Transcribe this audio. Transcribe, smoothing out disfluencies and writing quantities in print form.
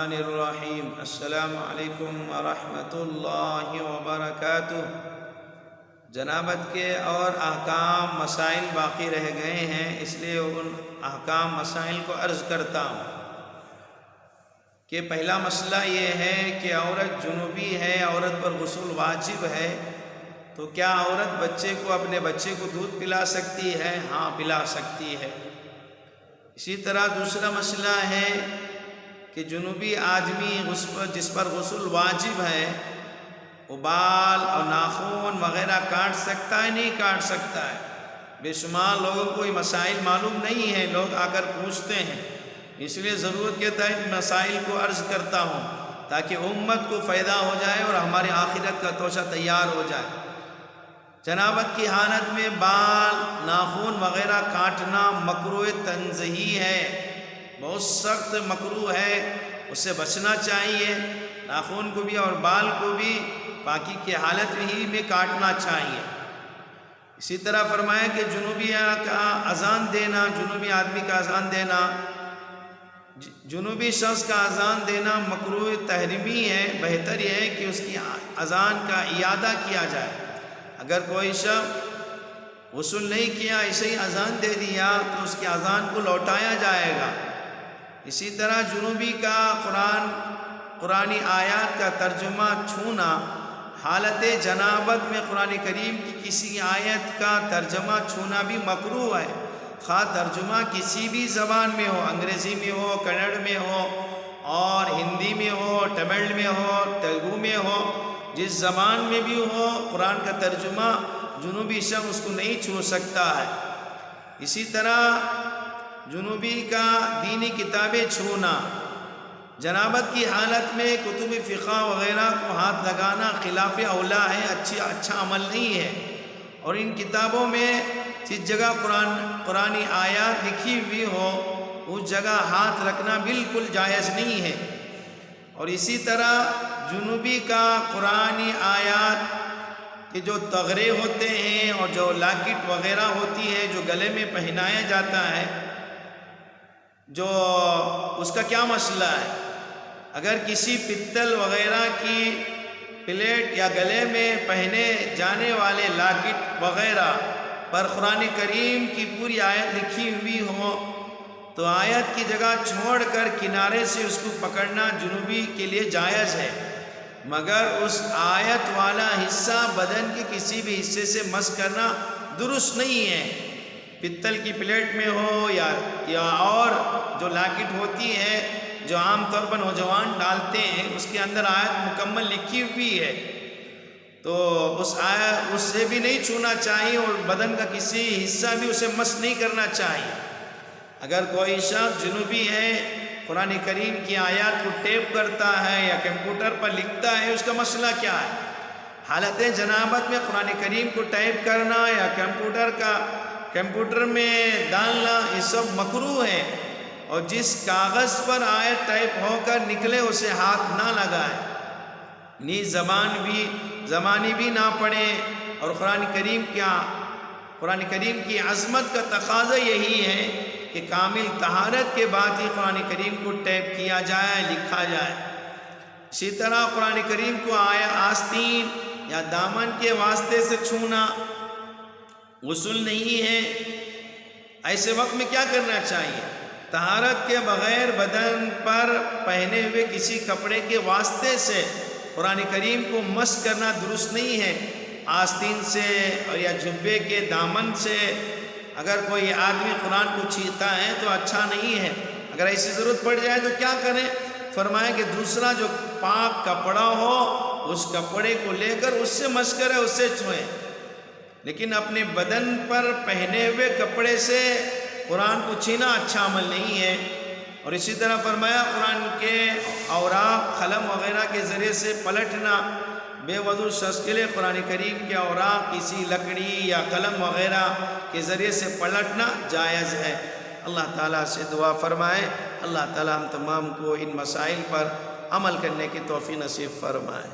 الرحمن الرحیم۔ السلام علیکم ورحمۃ اللہ وبرکاتہ۔ جنابت کے اور احکام مسائل باقی رہ گئے ہیں، اس لیے ان احکام مسائل کو عرض کرتا ہوں کہ پہلا مسئلہ یہ ہے کہ عورت جنوبی ہے، عورت پر غسل واجب ہے، تو کیا عورت اپنے بچے کو دودھ پلا سکتی ہے؟ ہاں، پلا سکتی ہے۔ اسی طرح دوسرا مسئلہ ہے کہ جنوبی آدمی جس پر غسل واجب ہے، وہ بال اور ناخن وغیرہ کاٹ سکتا ہے؟ نہیں کاٹ سکتا ہے۔ بے شمار لوگوں کو یہ مسائل معلوم نہیں ہے، لوگ آ کر پوچھتے ہیں، اس لیے ضرورت کے تحت مسائل کو عرض کرتا ہوں تاکہ امت کو فائدہ ہو جائے اور ہماری آخرت کا توشہ تیار ہو جائے۔ جنابت کی حالت میں بال ناخن وغیرہ کاٹنا مکروہ تنزیہی ہے، بہت سخت مکروہ ہے، اس سے بچنا چاہیے۔ ناخن کو بھی اور بال کو بھی پاکی کی حالت ہی میں کاٹنا چاہیے۔ اسی طرح فرمایا کہ جنوبی کا اذان دینا، جنوبی آدمی کا اذان دینا، جنوبی شخص کا اذان دینا مکروہ تحریمی ہے۔ بہتر یہ ہے کہ اس کی اذان کا اعادہ کیا جائے۔ اگر کوئی شخص غسل نہیں کیا، اسے ہی اذان دے دیا تو اس کی اذان کو لوٹایا جائے گا۔ اسی طرح جنوبی کا قرآنی آیات کا ترجمہ چھونا، حالت جنابت میں قرآن کریم کی کسی آیت کا ترجمہ چھونا بھی مکروہ ہے، خواہ ترجمہ کسی بھی زبان میں ہو، انگریزی میں ہو، کنڑ میں ہو، اور ہندی میں ہو، تمل میں ہو، تیلگو میں ہو، جس زبان میں بھی ہو، قرآن کا ترجمہ جنوبی شخص اس کو نہیں چھو سکتا ہے۔ اسی طرح جنوبی کا دینی کتابیں چھونا، جنابت کی حالت میں کتب فقہ وغیرہ کو ہاتھ لگانا خلاف اولا ہے، اچھا عمل نہیں ہے، اور ان کتابوں میں جس جگہ قرآنی آیات لکھی ہوئی ہو اس جگہ ہاتھ رکھنا بالکل جائز نہیں ہے۔ اور اسی طرح جنوبی کا قرآنی آیات کے جو تغرے ہوتے ہیں اور جو لاکٹ وغیرہ ہوتی ہے جو گلے میں پہنایا جاتا ہے، جو اس کا کیا مسئلہ ہے؟ اگر کسی پتل وغیرہ کی پلیٹ یا گلے میں پہنے جانے والے لاکٹ وغیرہ پر قرآن کریم کی پوری آیت لکھی ہوئی ہو تو آیت کی جگہ چھوڑ کر کنارے سے اس کو پکڑنا جنوبی کے لیے جائز ہے، مگر اس آیت والا حصہ بدن کے کسی بھی حصے سے مس کرنا درست نہیں ہے۔ پتل کی پلیٹ میں ہو یا اور جو لاکٹ ہوتی ہے جو عام طور پر نوجوان ڈالتے ہیں، اس کے اندر آیت مکمل لکھی ہوئی ہے، تو اس سے بھی نہیں چھونا چاہیے اور بدن کا کسی حصہ بھی اسے مس نہیں کرنا چاہیے۔ اگر کوئی شخص جنوبی ہے، قرآن کریم کی آیات کو ٹیپ کرتا ہے یا کمپیوٹر پر لکھتا ہے، اس کا مسئلہ کیا ہے؟ حالت جنابت میں قرآن کریم کو ٹائپ کرنا یا کمپیوٹر میں ڈالنا یہ سب مکروہ ہے، اور جس کاغذ پر آیت ٹائپ ہو کر نکلے اسے ہاتھ نہ لگائے، نیز زبانی بھی نہ پڑھے۔ اور قرآن کریم کی عظمت کا تقاضا یہی ہے کہ کامل طہارت کے بعد ہی قرآن کریم کو ٹائپ کیا جائے، لکھا جائے۔ اسی طرح قرآن کریم کو آستین یا دامن کے واسطے سے چھونا غسل نہیں ہے۔ ایسے وقت میں کیا کرنا چاہیے؟ طہارت کے بغیر بدن پر پہنے ہوئے کسی کپڑے کے واسطے سے قرآن کریم کو مس کرنا درست نہیں ہے۔ آستین سے اور یا جبے کے دامن سے اگر کوئی آدمی قرآن کو چھیتا ہے تو اچھا نہیں ہے۔ اگر ایسی ضرورت پڑ جائے تو کیا کریں؟ فرمایا کہ دوسرا جو پاک کپڑا ہو اس کپڑے کو لے کر اس سے مس کرے، اس سے چھوئیں، لیکن اپنے بدن پر پہنے ہوئے کپڑے سے قرآن کو چھینا اچھا عمل نہیں ہے۔ اور اسی طرح فرمایا قرآن کے اوراق قلم وغیرہ کے ذریعے سے پلٹنا، بے وضو شخص کے لیے قرآن کریم کے اوراق کسی لکڑی یا قلم وغیرہ کے ذریعے سے پلٹنا جائز ہے۔ اللہ تعالیٰ سے دعا فرمائے اللہ تعالیٰ ہم تمام کو ان مسائل پر عمل کرنے کی توفیق نصیب فرمائے۔